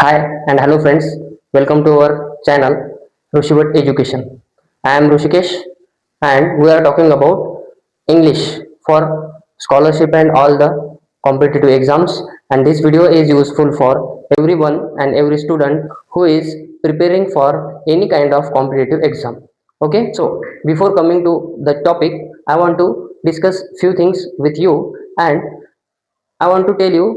Hi and hello friends, welcome to our channel Rushibhat Education. I am Rushikesh and we are talking about English for scholarship and all the competitive exams, and this video is useful for everyone and every student who is preparing for any kind of competitive exam. Okay, so before coming to the topic, I want to discuss few things with you, and I want to tell you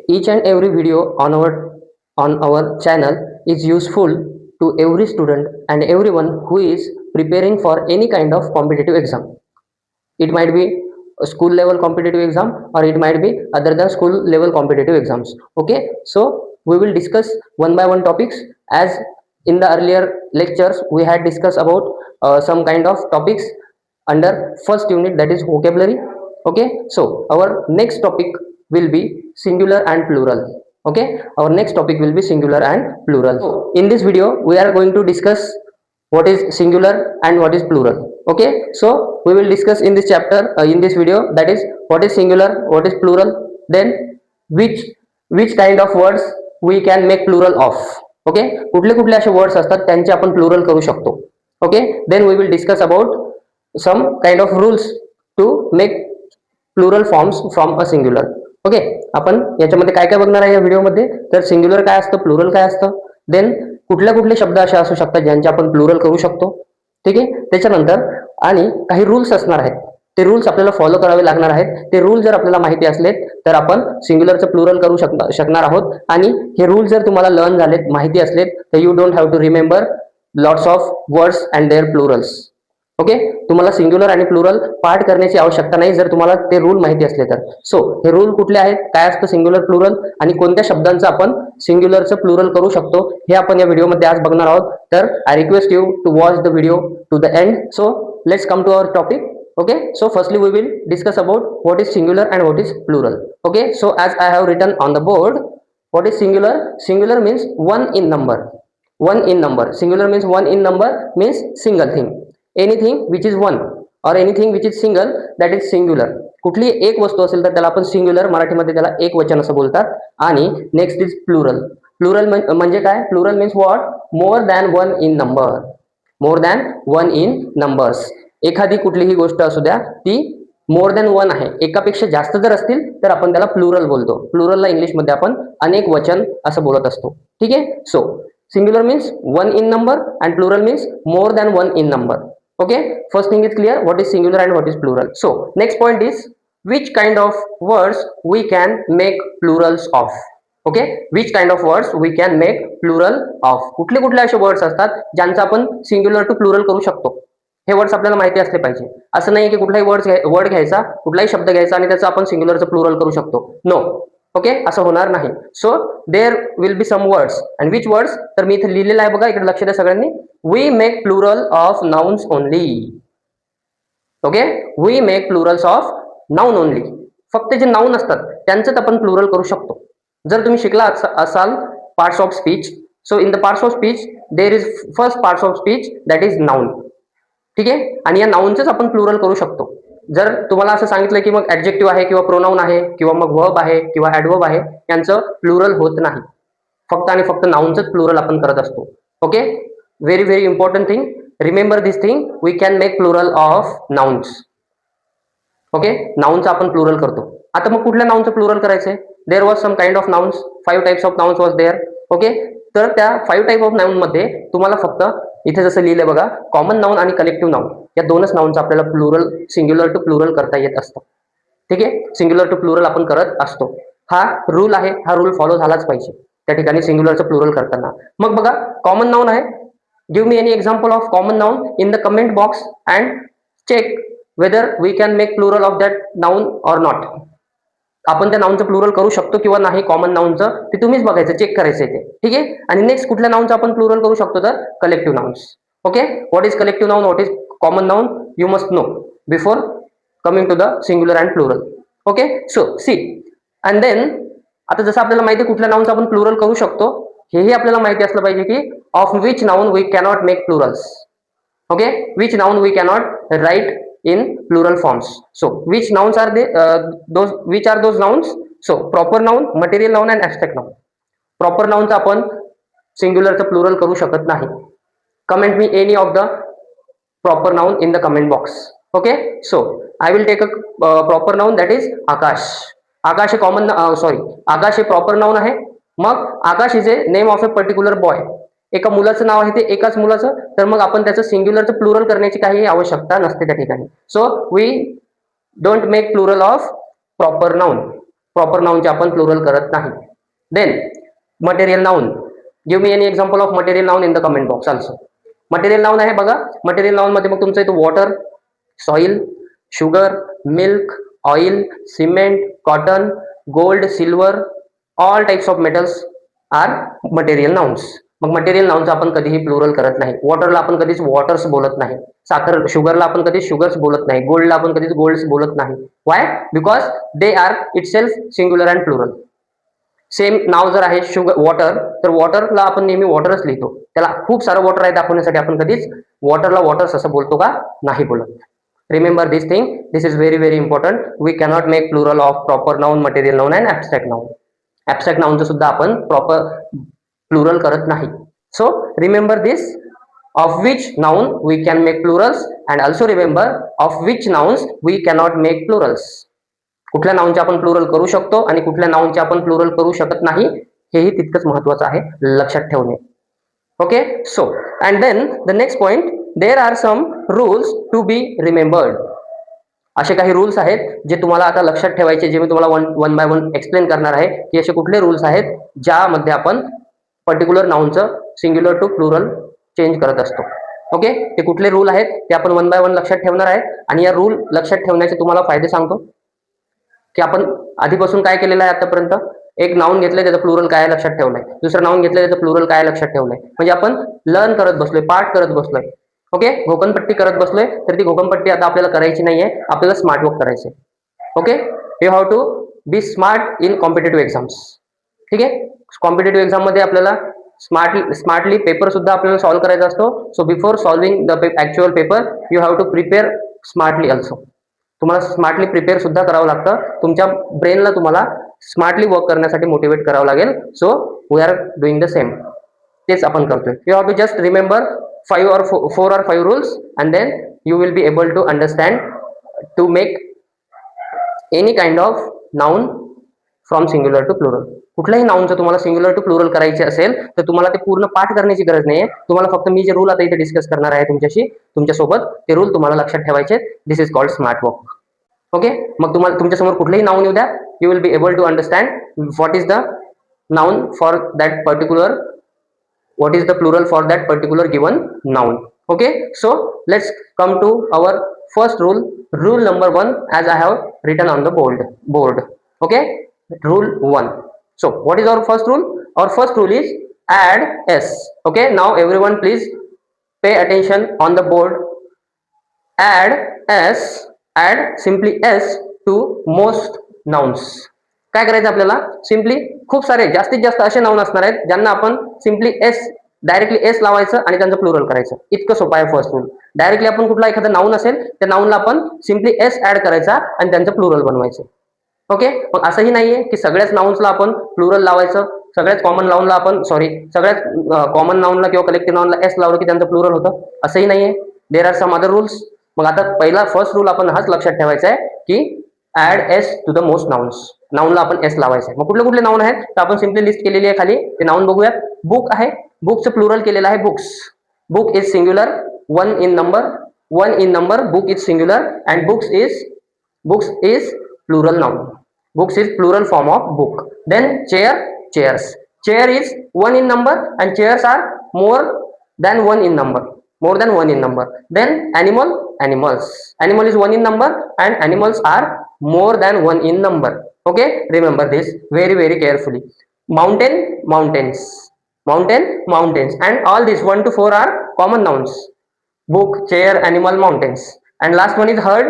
each and every video on our channel is useful to every student and everyone who is preparing for any kind of competitive exam. It might be a school level competitive exam, or it might be other than school level competitive exams. Okay, so we will discuss one by one topics. As in the earlier lectures we had discussed about some kind of topics under first unit, that is vocabulary. Okay, so our next topic will be singular and plural. Okay, our next topic will be singular and plural. So in this video we are going to discuss what is singular and what is plural. Okay, so we will discuss in this chapter, in this video, that is what is singular, what is plural, then which kind of words we can make plural of. Okay, कुठले कुठले असे words असतात त्यांचे आपण plural करू शकतो. Okay, then we will discuss about some kind of rules to make plural forms from a singular. Okay, आपण याच्यामध्ये काय काय बघणार आहे या व्हिडिओमध्ये, तर सिंग्युलर काय असतं, प्लुरल काय असतं, देन कुठल्या कुठले शब्द असे असू शकतात ज्यांचे आपण प्लुरल करू शकतो. ठीक आहे, त्याच्यानंतर आणि काही रूल्स असणार आहेत, ते रूल्स आपल्याला फॉलो करावे लागणार आहेत. ते रूल जर आपल्याला माहिती असलेत तर आपण सिंग्युलरचं प्लुरल करू शकणार आहोत. आणि हे रूल जर तुम्हाला लर्न झालेत, माहिती असलेत, तर you don't have to remember lots of words and their plurals. Okay, तुम्हाला सिंग्युलर आणि प्लुरल पाठ करण्याची आवश्यकता नाही जर तुम्हाला ते रूल माहिती असले तर. सो हे रूल कुठले आहेत, काय असतं सिंग्युलर प्लुरल, आणि कोणत्या शब्दांचं आपण सिंग्युलरचं प्लुरल करू शकतो, हे आपण या व्हिडिओमध्ये आज बघणार आहोत. तर I request you to watch the video to the end. So let's come to our topic. Okay, so firstly we will discuss about what is singular and what is plural. Okay, so as I have written on the board, what is singular? Singular means one in number. One in number. Singular means one in number, means single thing. Anything which is one or anything which is single, that is singular. कुठली एक वस्तू असेल तर त्याला आपण singular, मराठीमध्ये त्याला एक वचन असं बोलतात. आणि नेक्स्ट इज प्लुरल. प्लुरल म्हणजे काय? Plural means what? More than one in number. More than one in numbers. एखादी कुठलीही गोष्ट असू द्या, ती मोर दॅन वन आहे, एकापेक्षा जास्त जर असतील तर आपण त्याला प्लुरल बोलतो. प्लुरलला इंग्लिशमध्ये आपण अनेक वचन असं बोलत असतो. ठीक आहे, so singular means one in number and plural means more than one in number. Okay, first thing is clear what is singular and what is plural. So next point is which kind of words we can make plurals of. Okay, which kind of words we can make plural of. कुठले कुठले असे words असतात ज्यांचा आपण singular to plural करू शकतो. हे words आपल्याला माहिती असले पाहिजे. असं नाही की कुठलाही वर्ड घ्यायचा, कुठलाही शब्द घ्यायचा आणि त्याचं आपण सिंग्युलरचं प्लुरल करू शकतो. नो. ओके, असं होणार नाही. So there will be some words. And which words, तर मी इथे लिहिलेलं आहे बघा, इकडे लक्ष द्या सगळ्यांनी. We make plural of nouns only. Okay, we make plurals of noun only. फक्त जे नाउन असतात त्यांचंच आपण प्लुरल करू शकतो. जर तुम्ही शिकला असाल parts of speech, so in the parts of speech there is first parts of speech, that is noun. ठीक आहे, आणि या नाउनचंच आपण प्लुरल करू शकतो. जर तुम्हाला असं सांगितलं की मग ऍडजेक्टिव्ह आहे किंवा प्रोनाउन आहे किंवा मग वर्ब आहे किंवा ऍडवर्ब आहे, यांचं प्लुरल होत नाही. फक्त आणि फक्त नाउनचंच प्लुरल आपण करत असतो. Okay, very very important thing, remember this thing, we can make plural of nouns. Okay, नाउनचं आपण प्लुरल करतो. आता मग कुठल्या नाउनचं प्लुरल करायचंय? There was some kind of nouns, 5 types of nouns was there. Okay, तर त्या 5 टाइप ऑफ नाउन मध्ये तुम्हाला फक्त इथे जसं लिहिलंय बघा, कॉमन नाउन आणि कलेक्टिव्ह नाउन, या दोनच नाउनचं आपल्याला प्लुरल, सिंग्युलर टू प्लुरल करता येत असतं. ठीक आहे, सिंग्युलर टू प्लुरल आपण करत असतो. हा रूल आहे, हा रूल फॉलो झालाच पाहिजे त्या ठिकाणी सिंग्युलरचं प्लुरल करताना. मग बघा, कॉमन नाउन आहे. Give me any example of common noun in the comment box and check whether we can make plural of that noun or not. आपण त्या नाउनचं प्लुरल करू शकतो किंवा नाही, कॉमन नाउनचं, ते तुम्हीच बघायचं, चेक करायचं ते. ठीक आहे, आणि नेक्स्ट कुठल्या नाउनचं आपण प्लुरल करू शकतो, तर collective nouns. Okay, what is collective noun, what is common noun, you must know before coming to the singular and plural. Okay, so see, and then आता जसं आपल्याला माहिती आहे कुठल्या नाउनचं आपण प्लुरल करू शकतो, हेही आपल्याला माहिती असलं पाहिजे की of which noun we cannot make plurals. Okay, which noun we cannot write in plural forms. So which nouns are they, which are those nouns? So proper noun, material noun and abstract noun. Proper नाउनचं आपण सिंग्युलरचं plural करू शकत नाही. Comment me any of the proper noun in the comment box. Okay, so I will take a proper noun, that is Akash. Akash हे common Akash हे proper noun आहे. मग Akash is a name of a particular boy. एका मुलाचं नाव आहे ते एकाच मुलाचं, तर मग आपण त्याचं सिंग्युलरचं प्लुरल करण्याची काही आवश्यकता नसते त्या ठिकाणी. So we don't make plural of proper noun. Proper नाउनचे आपण प्लुरल करत नाही. Then material noun. Give me any example of material noun in the comment box also. Material noun आहे बघा. मटेरियल नाउन मध्ये मग तुमचं इथं water, soil, sugar, milk, oil, cement, cotton, gold, silver, all types of metals are material nouns. मग material नाउनचं आपण कधीही प्लुरल करत नाही. वॉटरला आपण कधीच वॉटर्स बोलत नाही. शुगरला आपण कधीच शुगर्स बोलत नाही. गोल्डला आपण कधीच गोल्ड्स बोलत नाही. Why? Because they are itself singular and plural. Same नाव जर आहे शुगर, वॉटर, तर वॉटरला आपण नेहमी वॉटरच लिहितो. त्याला खूप सारं वॉटर आहे दाखवण्यासाठी आपण कधीच वॉटरला वॉटर्स असं बोलतो का? नाही बोलत. Remember this thing. This is very very important. We cannot make plural of proper noun, material noun and abstract noun. Abstract नाउनचं सुद्धा आपण प्रॉपर प्लुरल करत नाही. So remember this. Of which noun we can make plurals and also remember of which nouns we cannot make plurals. कुठल्या नाउनचे आपण plural करू शकतो आणि कुठल्या नाउनचे आपण प्लुरल करू शकत नाही, हेही तितकंच महत्वाचं आहे लक्षात ठेवणे. Okay, so and then the next point, there are some rules to be remembered. असे काही रूल्स आहेत जे तुम्हाला आता लक्षात ठेवायचे, जे मी तुम्हाला वन बाय वन एक्सप्लेन करणार आहे की असे कुठले रूल्स आहेत ज्यामध्ये आपण पर्टिक्युलर नाउनचं सिंग्युलर टू प्लुरल चेंज करत असतो. ओके, ते कुठले रूल आहेत ते आपण वन बाय वन लक्षात ठेवणार आहे. आणि या रूल लक्षात ठेवण्याचे तुम्हाला फायदे सांगतो की आपण आधीपासून काय केलेलं आहे आतापर्यंत. एक नाउन घेतलंय, त्याचं प्लुरल काय लक्षात ठेवलंय. दुसरं नाउन घेतलंय, त्याचं प्लुरल काय लक्षात ठेवलंय. म्हणजे आपण लर्न करत बसलोय, पाठ करत बसलोय. ओके, घोकनपट्टी करत बसलोय, तर ती घोकनपट्टी आता आपल्याला करायची नाहीये, आपल्याला स्मार्ट वर्क करायचंय. Okay, you have to be smart in competitive exams. ठीक आहे, कॉम्पिटेटिव्ह एक्झाम मध्ये आपल्याला स्मार्टली पेपर सुद्धा आपल्याला सॉल्व्ह करायचा असतो. So before solving the actual paper you have to prepare smartly also. तुम्हाला स्मार्टली प्रिपेअर सुद्धा करावं लागतं. तुमच्या ब्रेनला तुम्हाला स्मार्टली वर्क करण्यासाठी मोटिवेट करावं लागेल. So we are doing the same. तेच आपण करतोय. You have to just remember 4 or 5 rules and then you will be able to understand to make any kind of noun from singular to plural. कुठल्याही नाउनचं तुम्हाला singular to plural करायचे असेल तर तुम्हाला ते पूर्ण पाठ करण्याची गरज नाहीये. तुम्हाला फक्त मी जे रूल आता इथे डिस्कस करणार आहे तुमच्यासोबत, ते रूल तुम्हाला लक्षात ठेवायचे. This is called smart work. Okay, मग तुम्हाला तुमच्यासमोर कुठलेही नाउन येऊ द्या, you will be able to understand what is the noun for that particular, what is the plural for that particular given noun. Okay, so let's come to our first rule. Rule number 1, as I have written on the board. Okay, rule 1. So what is our first rule? Our first rule is add s. Okay, now everyone please pay attention on the board. Add s, add simply s to most nouns. काय करायचं आपल्याला? Simply खूप सारे जास्तीत जास्त असे noun असणार आहेत ज्यांना आपण सिम्पली एस, डायरेक्टली एस लावायचं आणि त्यांचं प्लुरल करायचं. इतकं सोपं आहे फर्स्ट रूल. डायरेक्टली आपण कुठला एखादा नाउन असेल त्या नाउनला आपण सिम्पली एस ऍड करायचा आणि त्यांचं प्लुरल बनवायचं. ओके, मग असंही नाहीये की सगळ्याच नाउन्सला आपण प्लुरल लावायचं. सगळ्याच कॉमन नाउनला आपण सगळ्याच कॉमन नाउनला किंवा कलेक्टिव्ह नाउनला एस लावलं की त्यांचं प्लुरल होतं, असंही नाहीये. There are some other rules. मग आता पहिला फर्स्ट रूल आपण हाच लक्षात ठेवायचा आहे की add S to the most nouns. नाउनला आपण एस लावायचं आहे. मग कुठले कुठले नाउन आहेत तर आपण सिम्पली लिस्ट केलेली आहे खाली, ते नाउन बघूयात. बुक आहे, बुकचं प्लुरल केलेलं आहे books. Book is singular, one in number, book is singular and books is plural noun. Books is plural form of book. Then chair, chairs. Chair is one in number and chairs are more than one in number. Then animals. Animal is one in number and animals are more than one in number. Okay, remember this very very carefully. Mountains, and all these 1 to 4 are common nouns. Book, chair, animal, mountains. And last one is herds.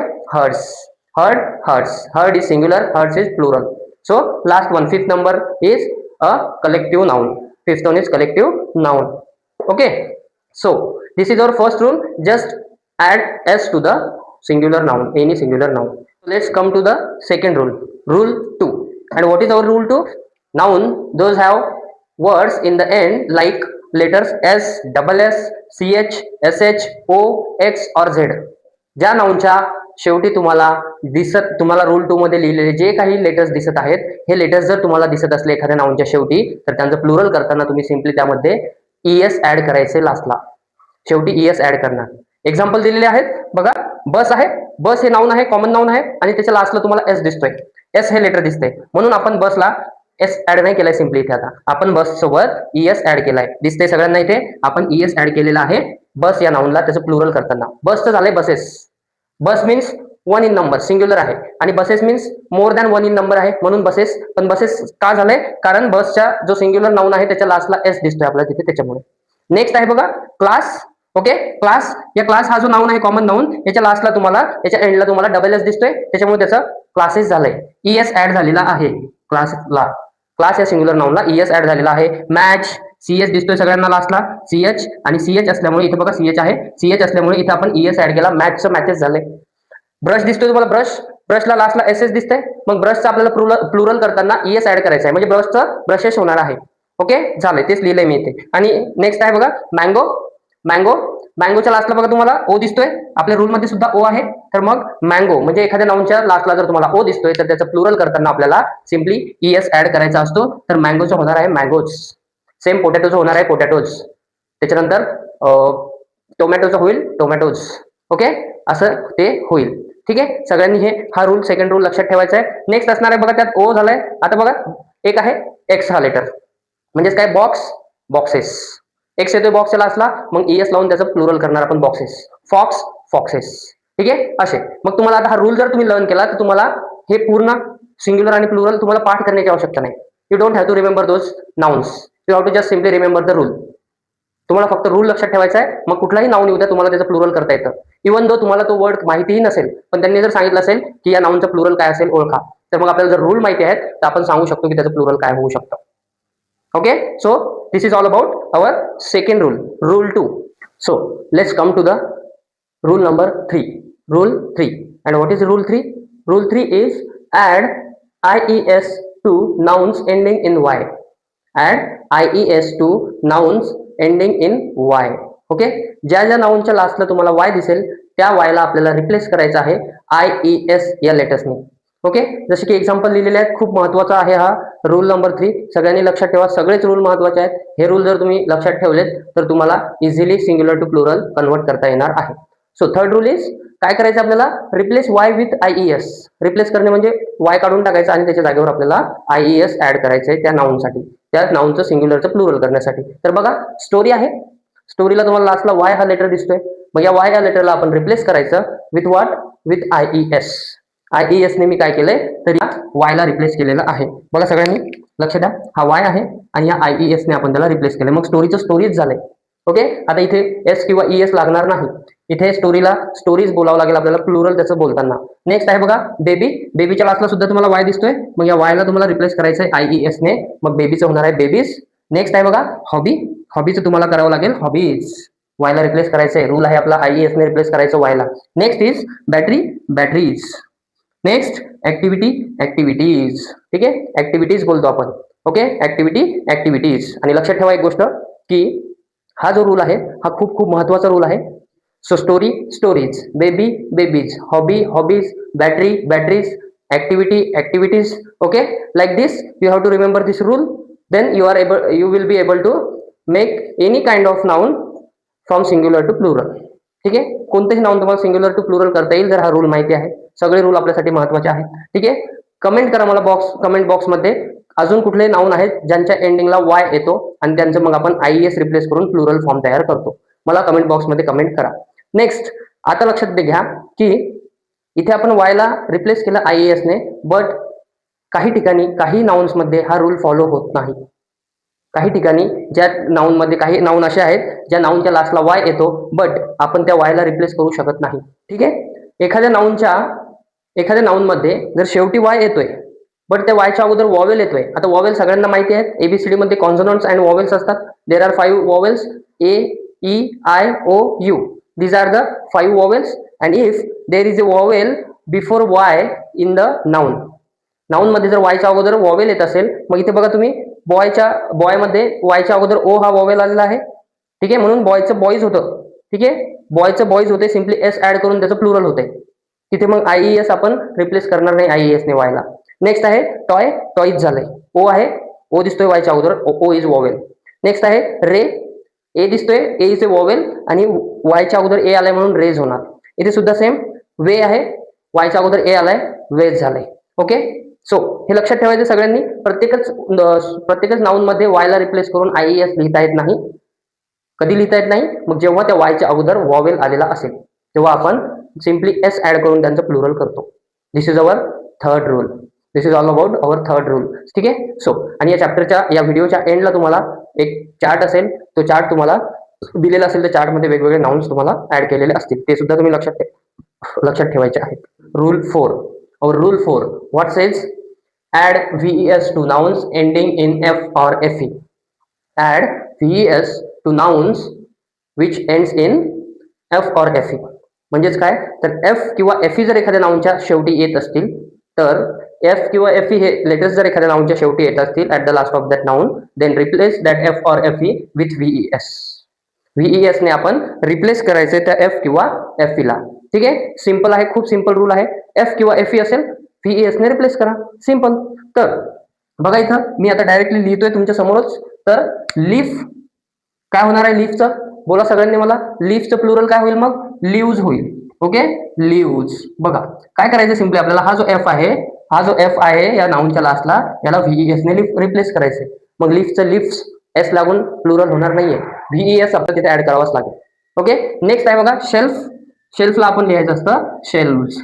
Herd is singular, herds is plural. So last one, fifth number, is a collective noun. Fifth one is collective noun. Okay, so this is our first rule. Just add s to the singular noun, any singular noun. So let's come to the second rule, rule 2. And what is our rule 2? Noun, those have words in the end like letters S, double S, CH, SH, O, X or Z. ज्या नाऊनच्या शेवटी तुम्हाला rule 2 मध्ये लिहिलेले जे काही letters दिसत आहेत, हे लेटर्स जर तुम्हाला दिसत असले एखाद्या नाऊनच्या शेवटी, तर त्यांचं प्लुरल करताना तुम्ही सिंपली त्यामध्ये ES ऍड करायचे लास्टला, शेवटी ES ऍड करणार. एक्झाम्पल दिलेले आहेत बघा. बस आहे, बस हे नाऊन आहे, कॉमन नाऊन आहे आणि त्याच्या लास्टला तुम्हाला S दिसतोय, S हे लेटर दिसतंय, म्हणून आपण बसला एस ऍड नाही केलाय सिंपली. इथे आता आपण बस सोबत ES ऍड केलाय, दिसतंय सगळ्यांना इथे. आपण ES ऍड केलेला आहे बस या नाऊनला, त्याचं प्लुरल करताना. बसचं झालंय buses. Bus means 1 in number, singular आहे, आणि buses means more than 1 in number आहे, म्हणून बसेस. पण बसेस का झालंय? कारण बसच्या जो सिंग्युलर नाऊन आहे त्याच्या लास्टला S दिसतोय आपल्याला तिथे, त्याच्यामुळे. नेक्स्ट आहे बघा क्लास. Okay, class. या क्लास हा जो नाऊन आहे कॉमन नाऊन, याच्या लास्टला याच्या एंडला तुम्हाला डबल S दिसतोय, त्याच्यामुळे त्याचं क्लासेस झालंय. ES ऍड झालेला आहे क्लासला. क्लास या सिंग्युलर नाऊनला ES ऍड झालेला आहे. मॅच, CH दिसतोय सगळ्यांना लास्टला, CH, आणि CH असल्यामुळे इथे बघा CH आहे, CH असल्यामुळे इथे आपण ES ऍड केला, मॅचचं मॅचेस झाले. ब्रश दिसतोय तुम्हाला, ब्रश, ब्रशला लास्टला SS दिसतंय, मग ब्रशचं आपल्याला प्लुरल करताना ES ऍड करायचं आहे, म्हणजे ब्रशचं ब्रशेस होणार आहे. ओके, झालंय, तेच लिहिलंय मी इथे. आणि नेक्स्ट आहे बघा मँगो. मँगो, मँगोच्या लास्टला बघा तुम्हाला O दिसतोय, आपल्या रूल मध्ये सुद्धा O आहे, तर मग मँगो म्हणजे एखाद्या नाऊनच्या लास्टला जर तुम्हाला O दिसतोय, तर त्याचं प्लुरल करताना आपल्याला सिंपली ES ऍड करायचा असतो, तर मँगोचं होणार आहे मँगोज. सेम पोटॅटोचं होणार आहे पोटॅटोज, त्याच्यानंतर टोमॅटोचं होईल टोमॅटोज. ओके, असं ते होईल. ठीक आहे, सगळ्यांनी हा रूल, सेकंड रूल लक्षात ठेवायचा आहे. नेक्स्ट असणार आहे बघा, त्यात O झालाय. आता बघा एक आहे X हा लेटर, म्हणजेच काय, बॉक्स, बॉक्सेस. X येतोय बॉक्सच्या लास्टला, मग ES लावून त्याचं प्लुरल करणार आपण बॉक्सेस. Fox, foxes. ठीक आहे, असे. मग तुम्हाला आता हा रूल जर तुम्ही लर्न केला, तर तुम्हाला हे पूर्ण सिंग्युलर आणि प्लुरल तुम्हाला पाठ करण्याची आवश्यकता नाही. You don't have to remember those nouns, you have to just simply remember the rule. तुम्हाला फक्त रूल लक्षात ठेवायचा आहे, मग कुठलाही नाऊन येऊ द्या, तुम्हाला त्याचं प्लुरल करता येतं. इव्हन दो तुम्हाला तो वर्ड माहितीही नसेल, पण त्यांनी जर सांगितलं असेल की या नाऊनचं प्लुरल काय असेल ओळखा, तर मग आपल्याला जर रूल माहिती आहेत, तर आपण सांगू शकतो की त्याचं प्लुरल काय होऊ शकतं. Okay, so this is all about our second rule, rule 2. So let's come to the rule number 3. Rule 3. And what is rule 3? Rule 3 is add IES to nouns ending in Y. Add IES to nouns ending in Y. Okay, ज्या ज्या नाउनच्या लास्टला तुम्हाला Y दिसेल, त्या Y ला आपल्याला replace करायचं आहे IES या लेटर्सने. ओके, जसे की एक्झाम्पल लिहिलेले आहेत. खूप महत्वाचा आहे हा रूल नंबर 3. सगळ्यांनी लक्षात ठेवा, सगळेच रूल महत्वाचे आहेत. हे रूल जर तुम्ही लक्षात ठेवलेत, तर तुम्हाला easily singular to plural convert करता येणार आहे. सो थर्ड रूल इज काय करायचं आपल्याला, replace Y with IES. Replace करणे म्हणजे Y काढून टाकायचं आणि त्याच्या जागेवर आपल्याला IES ऍड करायचं आहे त्या नाउनसाठी, त्या नाउनचं सिंग्युलरचं प्लुरल करण्यासाठी. तर बघा स्टोरी आहे, स्टोरीला तुम्हाला लास्टला Y हा लेटर दिसतोय, मग या Y या लेटरला आपण रिप्लेस करायचं with what, with IES. IES ने मी काय केलंय, तर या Y ला रिप्लेस केलेलं आहे. बघा सगळ्यांनी लक्ष द्या, हा Y आहे आणि या IES ने आपण त्याला रिप्लेस केलं, मग स्टोरीचं स्टोरीज झालंय. ओके, आता इथे S किंवा ES लागणार नाही, इथे स्टोरीला स्टोरीज बोलावं लागेल आपल्याला प्लुरल त्याचं बोलताना. नेक्स्ट आहे बघा बेबी. बेबीच्या लास्टला सुद्धा तुम्हाला Y दिसतोय, मग या Y ला तुम्हाला रिप्लेस करायचंय IES ने, मग बेबीचं होणार आहे बेबीज. नेक्स्ट आहे बघा हॉबी. हॉबीचं तुम्हाला करावं लागेल हॉबीज, Y ला रिप्लेस करायचंय, रूल आहे आपला IES ने रिप्लेस करायचं Y ला. Next is battery, batteries. Next activity, activities. ठीक आहे, ऍक्टिव्हिटीज बोलतो आपण. Okay, activity, activities. आणि लक्षात ठेवा एक गोष्ट, की हा जो रूल आहे हा खूप खूप महत्वाचा रूल आहे. So story, stories, baby, babies, hobby, hobbies, battery, batteries, activity, activities. Okay, like this you have to remember this rule, then you will be able to make any kind of noun from singular to plural. ठीक आहे, कोणतेही noun तुम्हाला singular to plural करता येईल जर हा rule माहिती आहे. सगळे रूल आपल्यासाठी महत्वाचे आहेत. ठीक आहे, कमेंट करा मला कमेंट बॉक्समध्ये अजून कुठले नाउन आहेत ज्यांच्या एंडिंगला Y येतो आणि त्यांचं मग आपण IES रिप्लेस करून प्लुरल फॉर्म तयार करतो. मला कमेंट बॉक्समध्ये कमेंट करा. नेक्स्ट, आता लक्षात घ्या की इथे आपण Y ला रिप्लेस केलं IES ने, बट काही ठिकाणी काही नाउन्स मध्ये हा रूल फॉलो होत नाही. काही ठिकाणी ज्या नाउन मध्ये काही नाउन असे आहेत ज्या नाउनच्या लास्टला Y येतो, बट आपण त्या Y ला रिप्लेस करू शकत नाही. ठीक आहे, एखाद्या नाउन मध्ये जर शेवटी Y येतोय, बट त्या Yच्या अगोदर वॉवेल येतोय. आता वॉवेल सगळ्यांना माहिती आहेत, ABCD मध्ये कॉन्सोनंट्स अँड वॉवेल्स असतात. There are 5 vowels, A, E, I, O, U. These are the 5 vowels, and if there is a vowel before Y in the noun, noun मध्ये जर Y च्या अगोदर वॉवेल येत असेल, मग इथे बघा तुम्ही बॉयमध्ये वायच्या अगोदर ओ हा वॉवेल आलेला आहे, ठीक आहे, म्हणून बॉयचं बॉईज होतं, ठीक आहे, बॉयचं बॉईज होते, सिम्पली एस ऍड करून त्याचं प्लुरल होते, तिथे मग आयईएस आपण रिप्लेस करणार नाही आयईएस ने वायला. नेक्स्ट आहे टॉय, टॉईज झालंय, ओ आहे, ओ दिसतोय वायच्या अगोदर, ओ इज वॉवेल. नेक्स्ट आहे रे, ए दिसतोय, ए इज ए वॉवेल आणि वायच्या अगोदर ए आलाय म्हणून रेज होणार. इथे सुद्धा सेम. वे आहे, वायच्या अगोदर ए आलाय, वेज झालंय. ओके, सो हे लक्षात ठेवायचं सगळ्यांनी. प्रत्येकच नाउन मध्ये वायला रिप्लेस करून आयईएस लिहिता येत नाही. कधी लिहिता येत नाही? मग जेव्हा त्या वायच्या अगोदर वॉवेल आलेला असेल तेव्हा आपण सिम्पली एस ऍड करून त्यांचं प्लुरल करतो. This is our third rule. This is all about our third rule. ठीक आहे. सो आणि या चॅप्टरच्या या व्हिडिओच्या एंडला तुम्हाला एक चार्ट असेल, तो चार्ट तुम्हाला दिलेला असेल, त्या चार्टमध्ये वेगवेगळे नाउन्स तुम्हाला ऍड केलेले असतील, ते सुद्धा तुम्ही लक्षात ठेवायचे आहेत. Rule 4. Our rule 4, what says? Add VES to nouns ending in F or FE. Add VES to nouns which ends in F or FE. म्हणजेच काय तर F किंवा FE जर एखाद्या नाउनच्या शेवटी येत असतील तर F किंवा FE हे लेटर्स जर एखाद्या नाउनच्या शेवटी येत असतील at the last of that noun, then replace that F or FE with VES. VES ने आपण रिप्लेस करायचे त्या F किंवा FE ला. ठीक आहे, सिंपल आहे, खूप सिंपल रूल आहे. F किंवा FE असेल, VES ने रिप्लेस करा, सिंपल. तर बघा इथं मी आता डायरेक्टली लिहितोय तुमच्या समोरच. तर लीफ काय होणार आहे? लीफचं बोला सगळ्यांनी मला. लीफचं प्लुरल काय होईल? मग लीव्ज होईल. Okay, leaves. बघा काय करायचं, सिंपली आपल्याला हा जो F आहे या नाउनच्या लास्टला, याला VES ने रिप्लेस करायचे. मग लीफचं लिफ्स एस लागून प्लुरल होणार नाहीये, VES आपल्याला तिथे ऍड करावाच लागेल. ओके, नेक्स्ट आहे बघा शेल्फ. शेल्फला आपण लिहायचं असतं शेल्व्स.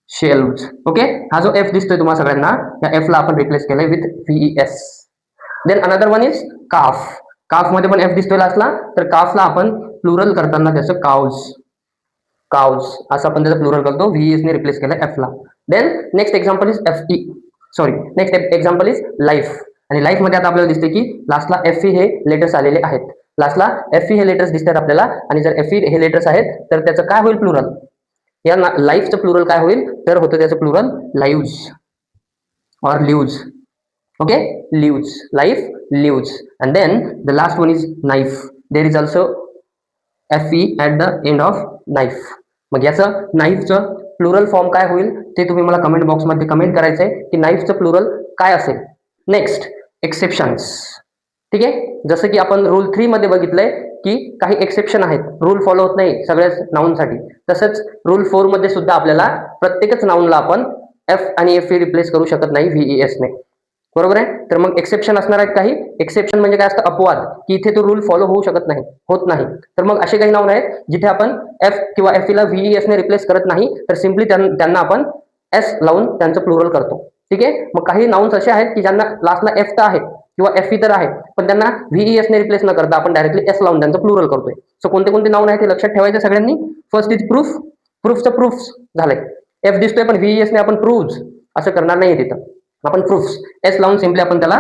शेल्व्स. ओके, हा जो F दिसतोय तुम्हाला सगळ्यांना, या F ला आपण रिप्लेस केलंय with VES. Then another one is calf. Calf मध्ये पण F दिसतोय लास्टला, तर काफला आपण प्लुरल करताना त्याचं काउज. काउज असं आपण त्याचं प्लुरल करतो, VES ने रिप्लेस केलंय F ला. Then next example is next example is life. आणि लाईफ मध्ये आता आपल्याला दिसते की लास्टला FE हे लेटर्स आलेले आहेत. लास्टला FE हे लेटर्स दिसतात आपल्याला, आणि जर FE हे लेटर्स आहेत तर त्याचं काय होईल प्लुरल? या लाईफचं प्लुरल काय होईल? तर होतं त्याचं प्लुरल लाईव्ज और lives. Okay, lives, life, lives. And then the last one is knife. There is also FE at the end of knife. मग याचं नाईफचं प्लुरल फॉर्म काय होईल ते तुम्ही मला कमेंट बॉक्समध्ये कमेंट करायचंय की नाईफचं प्लुरल काय असेल. Next exceptions. ठीक आहे, जसं की आपण रूल 3 मध्ये बघितलंय की काही एक्सेप्शन आहेत, रूल फॉलो होत नाही सगळ्याच नाउनसाठी. तसंच रूल 4 मध्ये सुद्धा आपल्याला प्रत्येकच नाउनला आपण F आणि FE रिप्लेस करू शकत नाही VES ने. बरोबर आहे. तर मग एक्सेप्शन असणार आहेत काही. एक्सेप्शन म्हणजे काय असतं? अपवाद, की इथे तो रूल फॉलो होऊ शकत नाही, होत नाही. तर मग असे काही नाउन आहेत जिथे आपण F किंवा FE ला VES ने रिप्लेस करत नाही, तर सिम्पली त्यांना आपण S लावून त्यांचं प्लुरल करतो. ठीक आहे. मग काही नाउन्स असे आहेत की ज्यांना लास्टला F तर आहे किंवा FE तर आहे, पण त्यांना VES ने रिप्लेस न करता आपण डायरेक्टली S लावून त्यांचं प्लुरल करतोय. सो कोणते कोणते नाउन आहेत ते लक्षात ठेवायचे सगळ्यांनी. First is proof. प्रूफचं प्रूफ्स झालंय, F दिसतोय पण VES ने आपण प्रूव्ज असं करणार नाही, तिथं आपण प्रूफ्स S लावून सिम्पली आपण त्याला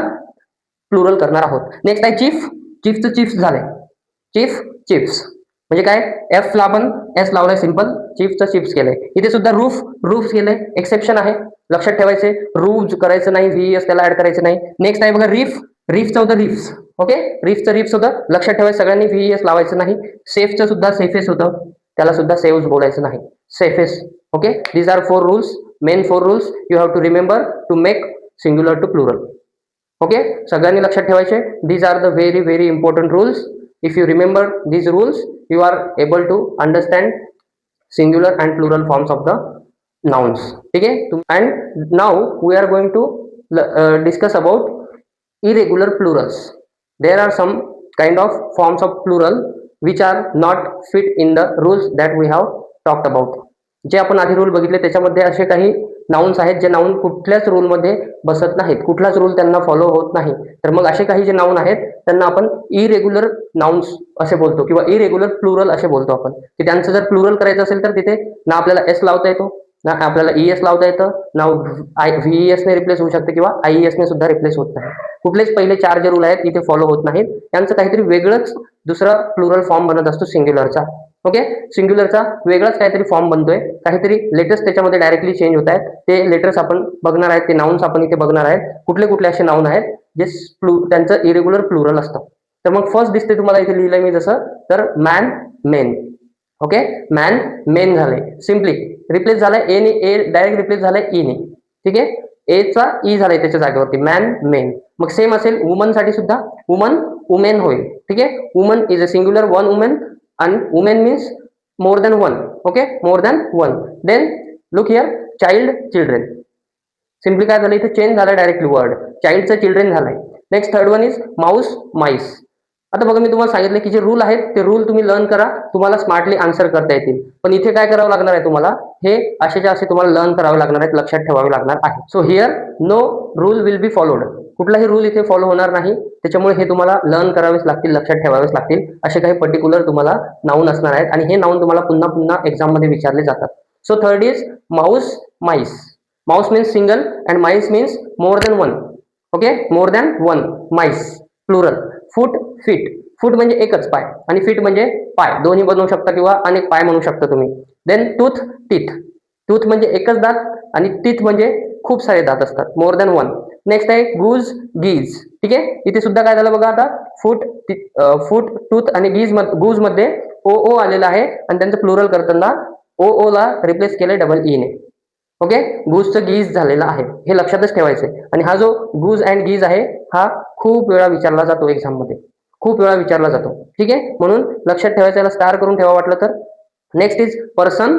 प्लुरल करणार आहोत. नेक्स्ट आहे चीफ. चीफचं चिप्स झालंय, चीफ, चिप्स. म्हणजे काय? F ला आपण S लावलंय, सिंपल चिप्सचं चिप्स केलंय. इथे सुद्धा रूफ, रूफ केलंय, एक्सेप्शन आहे, लक्षात ठेवायचे. रूज करायचं नाही, VES त्याला ऍड करायचं नाही. नेक्स्ट आहे बघा रिफ. रिफचं होतं रिफ्स. ओके, रिफचं रिफ्स होतं, लक्षात ठेवायचं सगळ्यांनी, VES लावायचं नाही. सेफचं सुद्धा सेफेस होतं, त्याला सुद्धा सेव्स बोलायचं नाही, safes. Okay, these are 4 rules, main 4 rules you have to remember to make singular to plural. Okay, सगळ्यांनी लक्षात ठेवायचे. These are the very very important rules. If you remember these rules, you are able to understand singular and plural forms of the nouns. Okay, and now we are going to discuss about irregular plurals. There are some kind of forms of plural which are not fit in the rules that we have talked about. जे आपण आधी rule बघितले त्याच्यामध्ये असे काही nouns आहेत जे noun कुठल्याच रूलमध्ये बसत नाहीत, कुठलाच रूल त्यांना फॉलो होत नाही. तर मग असे काही जे नाउन आहेत त्यांना आपण इरेग्युलर नाउन्स असे बोलतो किंवा इरेग्युलर प्लुरल असे बोलतो आपण. की त्यांचं जर प्लुरल करायचं असेल तर तिथे ना आपल्याला S लावता येतो, ना आपल्याला ES लावता येतं, ना VES ने रिप्लेस होऊ शकते किंवा IES ने सुद्धा रिप्लेस होत नाही. कुठलेच पहिले 4 जे रूल आहेत इथे फॉलो होत नाहीत. त्यांचं काहीतरी वेगळंच दुसरा प्लुरल फॉर्म बनत असतो सिंग्युलरचा. ओके, सिंग्युलरचा वेगळाच काहीतरी फॉर्म बनतोय, काहीतरी लेटर्स त्याच्यामध्ये डायरेक्टली चेंज होत आहेत. ते लेटर्स आपण बघणार आहेत, ते नाउन्स आपण इथे बघणार आहेत. कुठले कुठले असे नाउन आहेत जे त्यांचं इरेग्युलर प्लुरल असतं. तर मग फर्स्ट दिसते तुम्हाला इथे लिहिलंय मी जसं, तर man main. Okay, man main झालंय, सिम्पली रिप्लेस झालाय ए ने, ए डायरेक्ट रिप्लेस झालाय ई ने. ठीक आहे, ए चा ई झालाय त्याच्या जागेवरती, मॅन मेन. मग सेम असेल वुमन साठी सुद्धा, वुमन वुमेन होईल. ठीक आहे, woman is a singular one women and women means more than one. Okay, more than one. Then look here, child children. Simply काय झालं इथे, चेंज झाला डायरेक्टली वर्ड, चाइल्डचं चिल्ड्रेन झालंय. Next third one is mouse MICE. आता बघा मी तुम्हाला सांगितलं की जे रूल आहेत ते रूल तुम्ही लर्न करा, तुम्हाला स्मार्टली आन्सर करता येतील. पण इथे काय करावं लागणार आहे तुम्हाला, हे असेच्या असे तुम्हाला लर्न करावे लागणार आहेत, लक्षात ठेवावे लागणार आहे. So here no rule will be followed. कुठलाही रूल इथे फॉलो होणार नाही, त्याच्यामुळे हे तुम्हाला लर्न करावेच लागतील, लक्षात ठेवावेच लागतील. असे काही पर्टिक्युलर तुम्हाला नाऊन असणार आहेत आणि हे नाऊन तुम्हाला पुन्हा पुन्हा एक्झाम मध्ये विचारले जातात. So third is mouse mice. Mouse means single and mice means more than one. Okay, more than one mice plural. Foot feet, foot म्हणजे एकच पाय आणि फीट म्हणजे पाय, दोन्ही बनवू शकता किंवा अनेक पाय म्हणू शकता तुम्ही. देन टूथ टीथ, टूथ म्हणजे एकच दात आणि टीथ म्हणजे खूप सारे दात असतात, मोर दॅन वन. नेक्स्ट आहे गुज गीज. ठीक आहे, इथे सुद्धा काय झालं बघा आता, फूट फूट टूथ आणि गुज मध्ये ओ ओ आलेला आहे आणि त्यांचं प्लुरल करताना ओ ओ ला रिप्लेस केलंय डबल ई ने. ओके, गुजचं गीज झालेलं आहे, हे लक्षातच ठेवायचंय. आणि हा जो गुज अँड गीज आहे हा खूप वेळा विचारला जातो एक्झाम मध्ये, खूप वेळा विचारला जातो. ठीक आहे, म्हणून लक्षात ठेवायचं, याला स्टार करून ठेवा वाटलं तर. Next is person.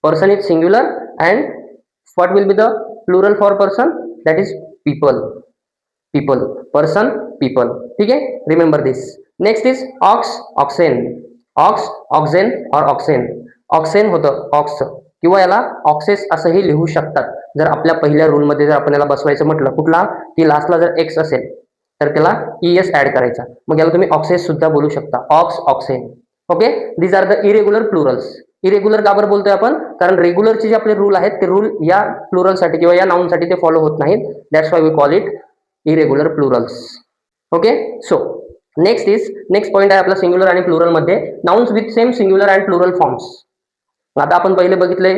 Person is singular and what will be the plural for person, that is people. People, person people. ठीक आहे, remember this. Next is ox oxen. Ox oxen or oxen. ऑक्सेन होतं ox किंवा याला access असंही लिहू शकतात. जर आपल्या पहिल्या रूलमध्ये जर आपण याला बसवायचं म्हटलं कुठला, की लास्टला जर एक्स असेल तर त्याला ईएस ऍड करायचा, मग याला तुम्ही ऑक्सेस सुद्धा बोलू शकता, ox oxen. Okay, these are the irregular plurals. Irregular का बरं बोलतोय आपण, कारण रेग्युलरचे जे आपले रूल आहेत ते रूल या प्लुरलसाठी किंवा या नाऊनसाठी ते फॉलो होत नाहीत. That's why we call it irregular plurals. Okay, so next point आहे आपला सिंग्युलर आणि प्लुरल मध्ये, nouns with same singular and plural forms. आता आपण पहिले बघितले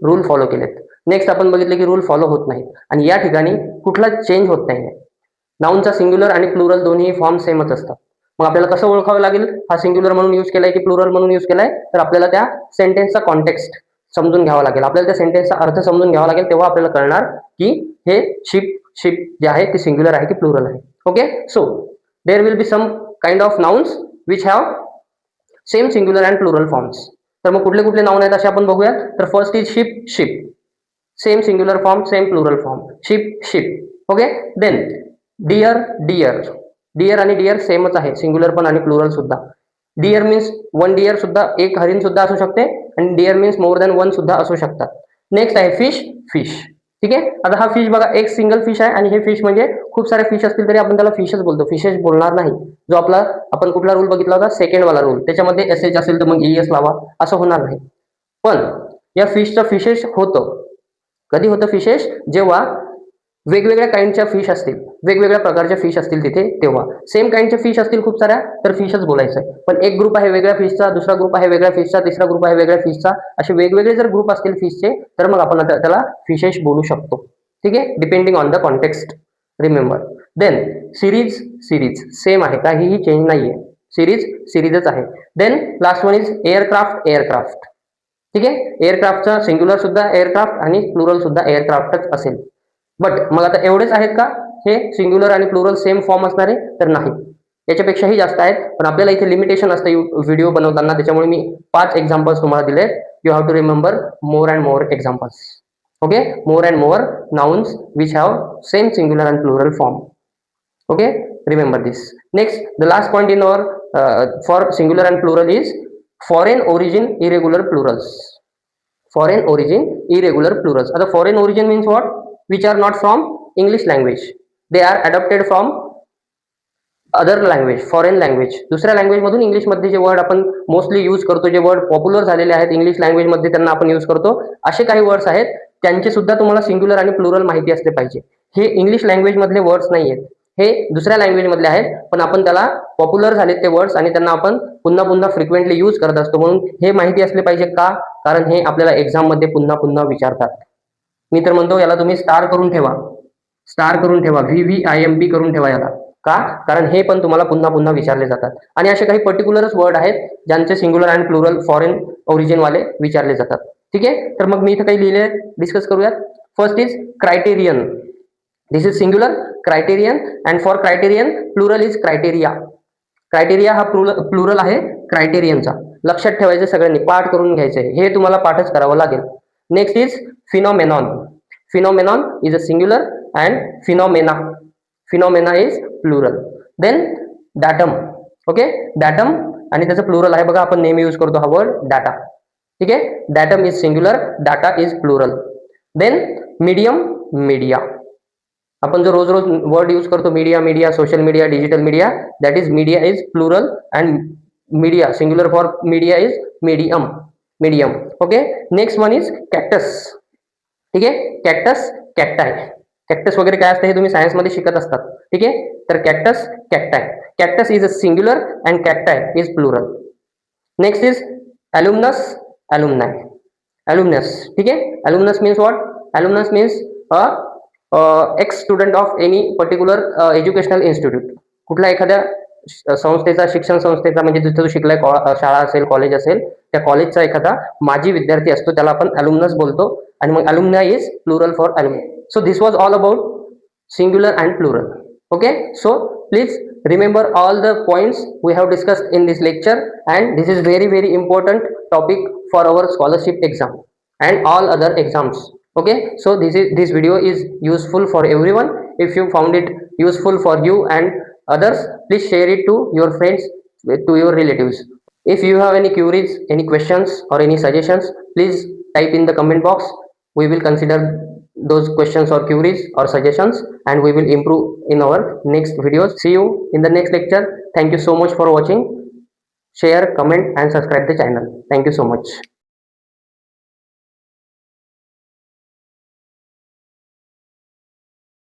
रूल फॉलो केलेत, नेक्स्ट आपण बघितले की रूल फॉलो होत नाहीत आणि या ठिकाणी कुठला चेंज होत नाही. नाऊनचा सिंग्युलर आणि प्लुरल दोन्ही फॉर्म सेमच असतात. मग आपल्याला कसं ओळखावं लागेल, हा सिंग्युलर म्हणून यूज केलाय की प्लुरल म्हणून यूज केलाय, तर आपल्याला त्या सेंटेन्सचा कॉन्टेक्स्ट समजून घ्यावा लागेल, आपल्याला त्या सेंटेन्सचा अर्थ समजून घ्यावा लागेल, तेव्हा आपल्याला कळणार की हे शिप जे आहे ते सिंग्युलर आहे की प्लुरल आहे. Okay, so there will be some kind of nouns which have same singular and plural forms. तर मग कुठले कुठले नाउन आहेत असे आपण बघूया. तर first is ship. Ship same singular form, same plural form, ship ship. Okay, then deer. Deer, deer आणि डियर सेमच आहे, सिंग्युलर पण आणि प्लुरल सुद्धा. डियर मीन्स वन डियर सुद्धा, एक हरिण सुद्धा असू शकते आणि deer means more than one सुद्धा असू शकतात. नेक्स्ट आहे फिश. फिश. ठीक आहे, आता हा फिश बघा, एक सिंगल फिश आहे आणि हे फिश म्हणजे खूप सारे फिश असतील तरी आपण त्याला फिशच बोलतो, फिशेस बोलणार नाही. जो आपला आपण कुठला रूल बघितला होता, सेकंड वाला रूल, त्याच्यामध्ये एस एच असेल तर मग ईएस लावा, असं होणार नाही. पण या फिशचं फिशेस होतं, कधी होतं फिशेस, जेव्हा वेगवेगळ्या काइंडच्या फिश असतील, वेगवेगळ्या प्रकारच्या फिश असतील तिथे, तेव्हा सेम काइंडच्या फिश असतील खूप साऱ्या तर फिशच बोलायचं आहे. पण एक ग्रुप आहे वेगळ्या फिशचा, दुसरा ग्रुप आहे वेगळ्या फिशचा, तिसरा ग्रुप आहे वेगळ्या फिशचा, असे वेगवेगळे जर ग्रुप असतील फिशचे तर मग आपण त्याला फिशेस बोलू शकतो. ठीक आहे, depending on the context, remember. Then series. Series same आहे, काहीही चेंज नाहीये, सिरीज सिरीजच आहे. Then last one is aircraft. Aircraft. ठीक आहे, एअरक्राफ्टचा सिंग्युलर सुद्धा एअरक्राफ्ट आणि प्लुरल सुद्धा एअरक्राफ्टच असेल. बट मग आता एवढेच आहेत का हे सिंग्युलर आणि प्लुरल सेम फॉर्म असणारे, तर नाही, याच्यापेक्षाही जास्त आहेत. पण आपल्याला इथे लिमिटेशन असतं व्हिडिओ बनवताना, त्याच्यामुळे मी 5 एक्झाम्पल्स तुम्हाला दिले. You have to remember more and more examples. Okay, more and more nouns which have same singular and plural form. Okay, remember this. Next, the last point in our for singular and plural is foreign origin irregular plurals. Foreign origin irregular plurals. आता foreign origin means what, which are not from English language, they are adopted from other language, foreign language. दुसऱ्या language मधून English मध्ये जे word आपण mostly use करतो, जे word popular झालेले आहेत इंग्लिश लँग्वेज मध्ये, त्यांना आपण यूज करतो, असे काही वर्ड्स आहेत, त्यांचे सुद्धा तुम्हाला सिंग्युलर आणि प्लुरल माहिती असले पाहिजे. हे इंग्लिश लँग्वेज मधले वर्ड्स नाही आहेत, हे दुसऱ्या लँग्वेज मधले आहेत, पण आपण त्याला पॉप्युलर झालेत ते वर्ड्स आणि त्यांना आपण पुन्हा पुन्हा फ्रिक्वेंटली यूज करत असतो. म्हणून हे माहिती असले पाहिजे का, कारण हे आपल्याला एक्झाम मध्ये पुन्हा पुन्हा विचारतात. मी तर म्हणतो याला तुम्ही स्टार करून ठेवा, स्टार करून ठेवा, VVIMP करून ठेवा याला. का? कारण हे पण तुम्हाला पुन्हा पुन्हा विचारले जातात आणि असे काही पर्टिक्युलरच वर्ड आहेत ज्यांचे singular and plural foreign origin वाले विचारले जातात. ठीक आहे, तर मग मी इथं काही लिहिले डिस्कस करूयात. First is criterion. This is singular criterion and for criterion plural is criteria. Criteria हा प्लुरल आहे क्रायटेरियनचा. लक्षात ठेवायचं, सगळ्यांनी पाठ करून घ्यायचं आहे, हे तुम्हाला पाठच करावं लागेल. Next is phenomenon. Phenomenon is a singular and phenomena is plural. Then datum. Okay, datum आणि त्याचं प्लुरल आहे बघा, आपण नेहमी यूज करतो हा वर्ड डाटा. ठीक आहे, datum is singular, data is plural. Then medium, media. आपण जो रोज रोज वर्ड यूज करतो media, social media, digital media, that is media is plural and media singular for media is medium. Okay, next one is cactus. ठीक आहे, cactus, कॅक्टाय. Cactus वगैरे काय असतं हे तुम्ही सायन्समध्ये शिकत असतात. ठीक आहे, तर cactus, कॅक्टाय. Cactus is a singular and कॅक्टाय is plural. Next is alumnus, alumni. Alumnus. ठीक आहे, alumnus means what? Alumnus means ex student of any particular educational institute. कुठल्या एखाद्या संस्थेचा, शिक्षण संस्थेचा, म्हणजे जिथे तो शिकलाय, शाळा असेल, कॉलेज असेल, त्या कॉलेजचा एखादा माजी विद्यार्थी असतो, त्याला आपण alumnus बोलतो. आणि मग alumni is plural for alumni. So this was all about singular and plural. Okay, so please remember all the points we have discussed in this lecture, and this is very important topic for our scholarship exam and all other exams. Okay, so this video is useful for everyone. If you found it useful for you and others, please share it to your friends, to your relatives. If you have any queries, any questions or any suggestions, please type in the comment box. We will consider those questions or queries or suggestions, and we will improve in our next videos. See you in the next lecture. Thank you so much for watching. Share, comment and subscribe the channel. Thank you so much.